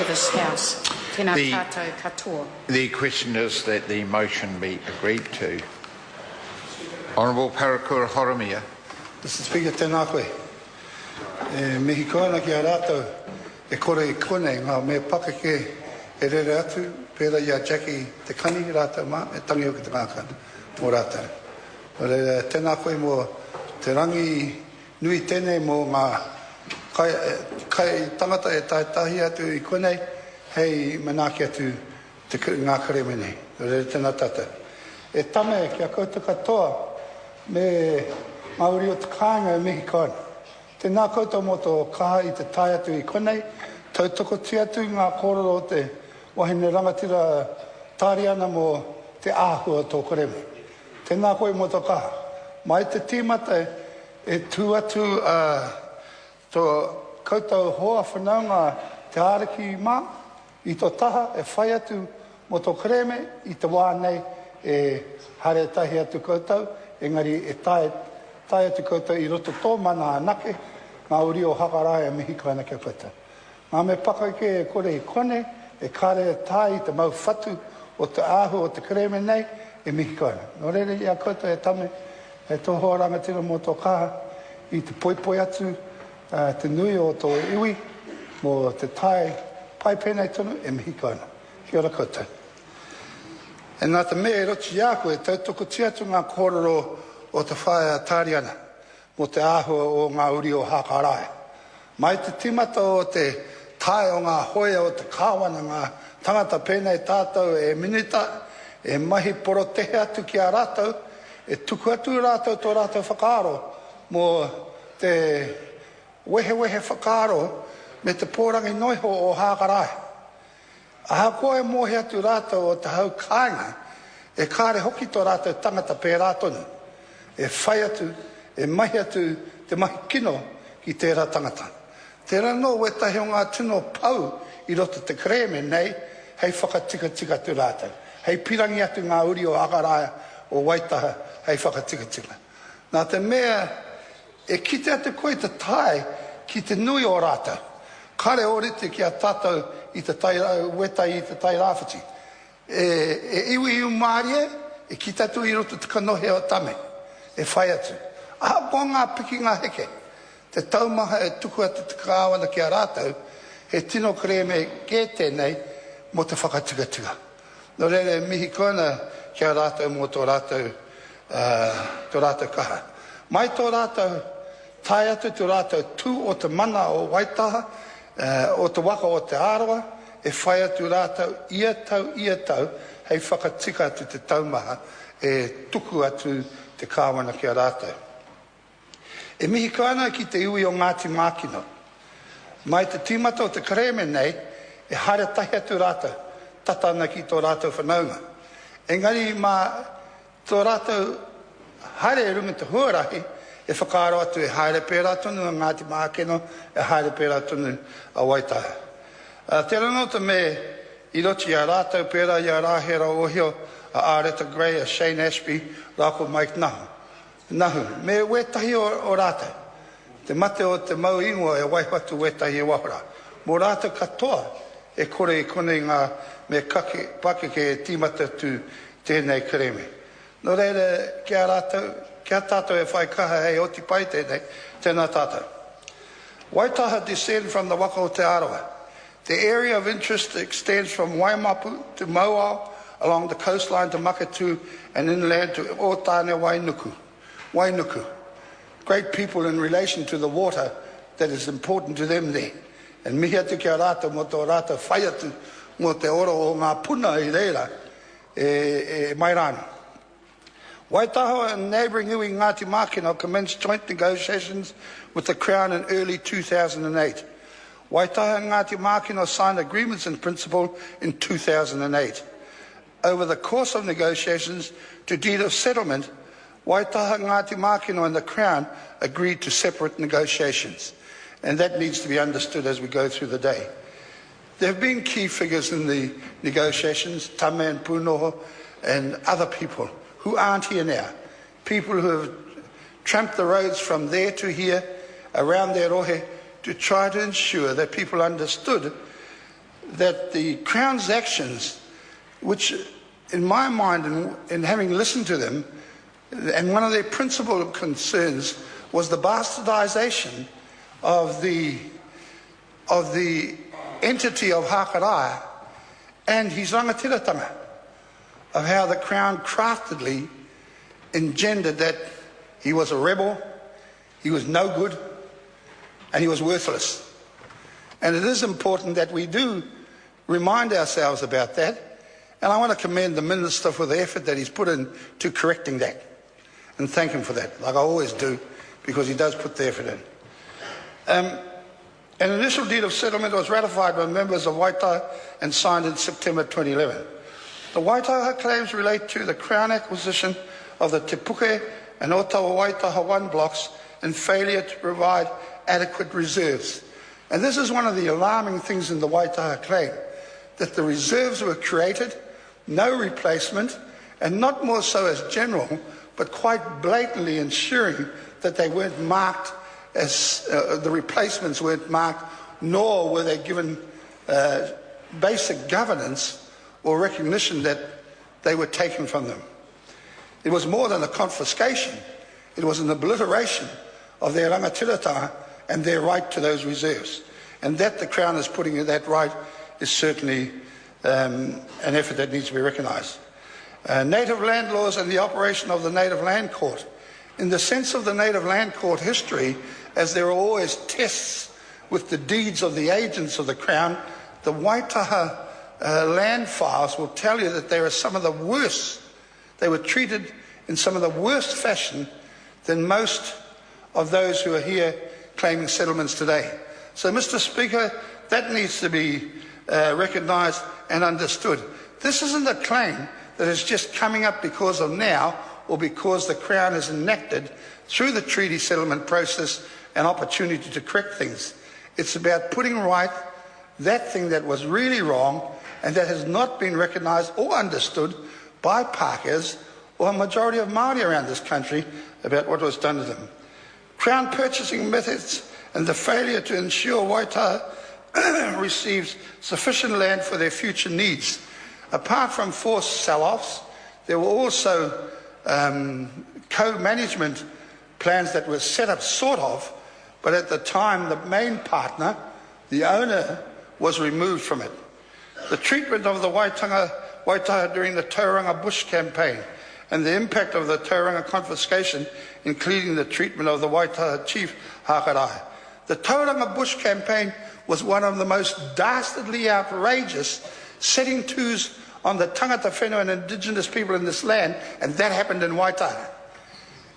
to this House. Tēnā The- tātou katoa. The question is that the motion be agreed to. Honourable Parakura Horomia. Mr. Speaker, tēnā koe. Mihi koana ki a rātou e kore I kone ngā me pakake e rere atu pēra ia Jackie te kani rātou mā e tangi o ki te ngākana mō rātou. Tēnā koe mō te rangi nui tēnei mō ngā kai tangata e tahi atu I konei hei manaki atu ngā kareme nei. Tēnā tata. E tame kia koutou katoa me Maori o te kāinga e mihi koana. Tēnā koutou mō tō kaha I te tai atu I konei, tautoko ti atu ngā kōrero o te wahine rangatira tāri ana mō te āhua tō koreme. Tēnā koe mō tō kaha. Mai te tīmata e tū atu tō koutou hoa whanaunga te āriki mā, I tō taha e whai atu mō tō koreme I te wā nei e hare tahi atu koutou, engari e tai atu koutou I roto tō mana anake, ngā uri o hakarai a mihi koana kia koutou. Ngā me pakake e kore I kone, e kare e tai te mau whatu o te āhu o te koreme nei, e mihi koana. Nō rere ia koutou e tame, e toho rangatira mō tō kaha, I te poipoi atu, te nui o tō iwi, mō te tai pai pēnei tonu, e mihi koana. Kia ora koutou. E nā te mea e roti ia koe, tautoko ti atu ngā kōrero o te whae tāri ana, mō te āhua o ngā uri o hakarai. Mai te timata o te tae o ngā hoia o te kāwana ngā tangata pēnei tātou e minita, e mahi poro tehe atu ki a rātou, e tuku atu rātou tō rātou whakaaro, mō te wehe whakaaro me te pōrangi noiho o hakarai. Aha koe mohe atu rātou o te hau kāinga, e kāre hoki tō rātou tangata pē rātonu, e whai atu, e mahi atu te mahi kino ki tērā tangata. Tērā no Waitaha o ngā tino pau I roto te kreme nei, hei whakatika tu rātou. Hei pirangi atu ngā uri o Agaraya o Waitaha, hei whakatika. Nā te mea, e kite atu koe te tai ki te nui o rātou. Kare orite ki a tātou I te tai wetai I te tai rāwhiti. E iwi I umārie, e ki tatu I roto te kanohe o tame, e whai atu. Aha po ngā piki ngā heke, te taumaha e tuku atu te kāwana ki a rātou, he tino kreme kē tēnei mo te whakatika. Nō rere mihi kona ki a rātou mo tō rātou kaha. Mai tō rātou tai atu tō rātou tū o te mana o Waitaha, o te waka o te āroa, e whai atu rātou ia tau, hei whakatika atu te taumaha, e tuku atu te kāwana ki a rātou. E mihi kāna ki te iwi o Ngāti Mākino. Mai te tīmata o te kareme nei, e hare tahi atu rātou, tatana ki tō rātou whanaunga. Engari mā tō rātou hare e runga te huarahi, e whakaaro atu e haere pērā tonu a Ngāti Mākino, e haere pērā tonu a Waitaha. Tēra no te me I roti a rātou pērā I a rāhera ohio a Areta Gray, a Shane Ashby, rāko Mike Nahu. Me wetahi o rātou. Te mate o te mau ingoa e waihatu wetahi e wahora. Mō rātou katoa e kore I kone ngā me pakeke e tīmata tu tēnei kareme. Nō reira kia rātou, kia tātou e whai kaha hei oti pai tēnā tātou. Waitaha descend from the waka o te aroa. The area of interest extends from Waimapu to Moao, along the coastline to Makatu and inland to Otane Wainuku. Great people in relation to the water that is important to them there. And mihi atu kia rātou mo tō rātou whai atu mo te oro o ngā puna I reira e Mairana. Waitaha and neighbouring iwi Ngāti Mākino commenced joint negotiations with the Crown in early 2008. Waitaha and Ngāti Mākino signed agreements in principle in 2008. Over the course of negotiations to deed of settlement, Waitaha, Ngāti Mākino and the Crown agreed to separate negotiations. And that needs to be understood as we go through the day. There have been key figures in the negotiations, Tame and Punoho and other people who aren't here now. People who have tramped the roads from there to here, around their rohe, to try to ensure that people understood that the Crown's actions, which in my mind, in having listened to them, and one of their principal concerns was the bastardisation of the entity of Hakarai and his rangatiratanga, of how the Crown craftedly engendered that he was a rebel, he was no good, and he was worthless. And it is important that we do remind ourselves about that. And I want to commend the Minister for the effort that he's put into correcting that. And thank him for that, like I always do, because he does put the effort in. An initial deed of settlement was ratified by members of Waitaha and signed in September 2011. The Waitaha claims relate to the Crown acquisition of the Te Puke and Otawa Waitaha 1 blocks and failure to provide adequate reserves. And this is one of the alarming things in the Waitaha claim, that the reserves were created, no replacement, and not more so as general, but quite blatantly ensuring that they weren't marked as, the replacements weren't marked, nor were they given basic governance or recognition that they were taken from them. It was more than a confiscation. It was an obliteration of their rangatiratanga and their right to those reserves. And that the Crown is putting in that right is certainly an effort that needs to be recognised. Native land laws and the operation of the Native Land Court. In the sense of the Native Land Court history, as there are always tests with the deeds of the agents of the Crown, the Waitaha land files will tell you that they are some of the worst. They were treated in some of the worst fashion than most of those who are here claiming settlements today. So, Mr. Speaker, that needs to be recognised and understood. This isn't a claim that is just coming up because of now or because the Crown has enacted through the treaty settlement process an opportunity to correct things. It's about putting right that thing that was really wrong and that has not been recognised or understood by Pākehās or a majority of Māori around this country about what was done to them. Crown purchasing methods and the failure to ensure Waitaha receives sufficient land for their future needs. Apart from forced sell-offs, there were also co-management plans that were set up, sort of, but at the time the main partner, the owner, was removed from it. The treatment of the Waitaha during the Tauranga Bush campaign and the impact of the Tauranga confiscation, including the treatment of the Waitaha chief Hakarai. The Tauranga Bush campaign was one of the most dastardly outrageous setting to's on the tangata whenua and indigenous people in this land, and that happened in Waitaha.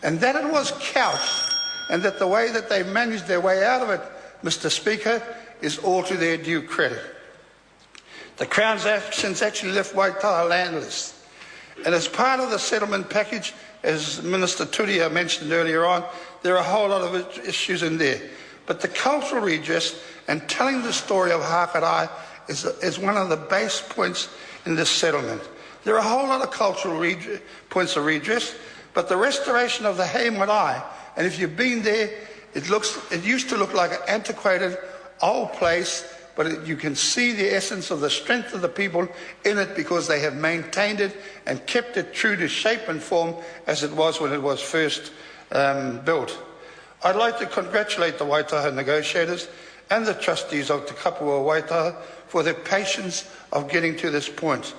And that it was couched, and that the way that they managed their way out of it, Mr. Speaker, is all to their due credit. The Crown's actions actually left Waitaha landless. And as part of the settlement package, as Minister Turia mentioned earlier on, there are a whole lot of issues in there. But the cultural redress and telling the story of Hakarai is one of the base points in this settlement. There are a whole lot of cultural points of redress, but the restoration of the Hei Marae, and if you've been there, it used to look like an antiquated old place, but you can see the essence of the strength of the people in it because they have maintained it and kept it true to shape and form as it was when it was first built. I'd like to congratulate the Waitaha negotiators and the trustees of Te Kapua Waitaha for their patience of getting to this point.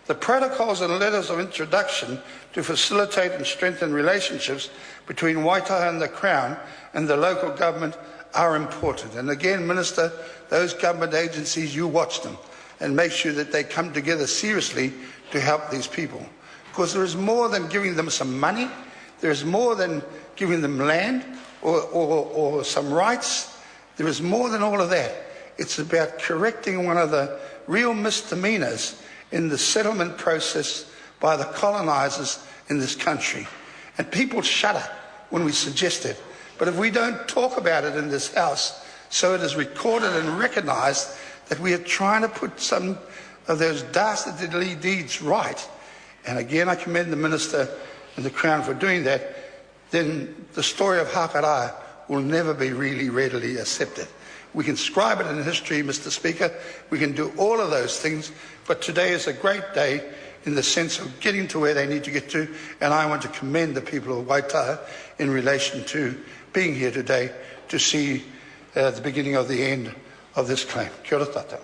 The protocols and letters of introduction to facilitate and strengthen relationships between Waitaha and the Crown and the local government are important. And again, Minister, those government agencies, you watch them and make sure that they come together seriously to help these people. Because there is more than giving them some money, there is more than giving them land or some rights. There is more than all of that. It's about correcting one of the real misdemeanors in the settlement process by the colonisers in this country. And people shudder when we suggest it. But if we don't talk about it in this House, so it is recorded and recognised that we are trying to put some of those dastardly deeds right, and again I commend the Minister and the Crown for doing that, then the story of Hakarai will never be really readily accepted. We can scribe it in history, Mr. Speaker. We can do all of those things. But today is a great day in the sense of getting to where they need to get to. And I want to commend the people of Waitaha in relation to being here today to see the beginning of the end of this claim. Kia ora tātou.